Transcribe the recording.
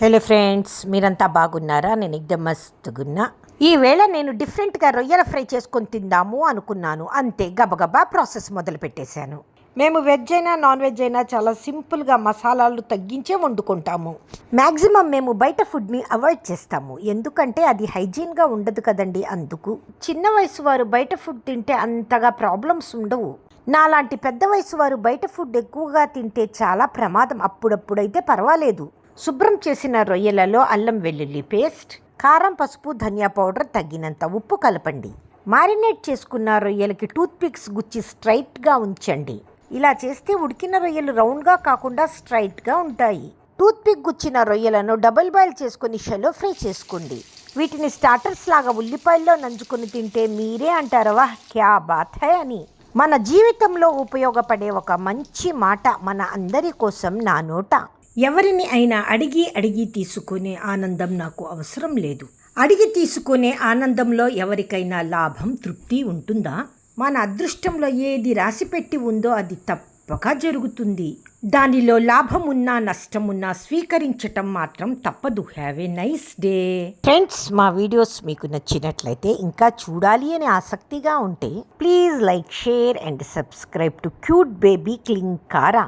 Hello friends, మీరంతా బాగున్నారా? నేను ఎగ్దమ్ మస్తుగున్నా. ఈవేళ నేను డిఫరెంట్గా రొయ్యల ఫ్రై చేసుకొని తిందాము అనుకున్నాను. అంతే గబగబా ప్రాసెస్ మొదలు పెట్టేశాను. మేము వెజ్ అయినా నాన్ వెజ్ అయినా చాలా సింపుల్గా మసాలాలు తగ్గించే వండుకుంటాము. మ్యాక్సిమం మేము బయట ఫుడ్ని అవాయిడ్ చేస్తాము, ఎందుకంటే అది హైజీన్గా ఉండదు కదండి. అందుకు చిన్న వయసు వారు బయట ఫుడ్ తింటే అంతగా ప్రాబ్లమ్స్ ఉండవు. నాలాంటి పెద్ద వయసు వారు బయట ఫుడ్ ఎక్కువగా తింటే చాలా ప్రమాదం. అప్పుడప్పుడైతే పర్వాలేదు. శుభ్రం చేసిన రొయ్యలలో అల్లం వెల్లుల్లి పేస్ట్, కారం, పసుపు, ధనియా పౌడర్, తగినంత ఉప్పు కలపండి. మారినేట్ చేసుకున్న రొయ్యలకి టూత్ పిక్స్ గుచ్చి స్ట్రైట్గా ఉంచండి. ఇలా చేస్తే ఉడికిన రొయ్యలు రౌండ్గా కాకుండా స్ట్రైట్గా ఉంటాయి. టూత్ పిక్ గుచ్చిన రొయ్యలను డబుల్ బాయిల్ చేసుకుని షెలో ఫ్రై చేసుకోండి. వీటిని స్టార్టర్స్ లాగా ఉల్లిపాయల్లో నంచుకొని తింటే మీరే అంటారు, వాహ్ క్యా బాత్ హై అని. మన జీవితంలో ఉపయోగపడే ఒక మంచి మాట మన అందరి కోసం నా నోట. ఎవరిని అయినా అడిగి తీసుకునే ఆనందం నాకు అవసరం లేదు. అడిగి తీసుకునే ఆనందంలో ఎవరికైనా లాభం, తృప్తి ఉంటుందా? మన అదృష్టంలో ఏది రాసిపెట్టి ఉందో అది తప్పక జరుగుతుంది. దానిలో లాభం ఉన్నా నష్టం ఉన్నా స్వీకరించటం మాత్రం తప్పదు. Have a nice day. Friends, మా వీడియోస్ మీకు నచ్చినట్లయితే, ఇంకా చూడాలి అని ఆసక్తిగా ఉంటే please like, share and subscribe to cute baby Klin Kaara.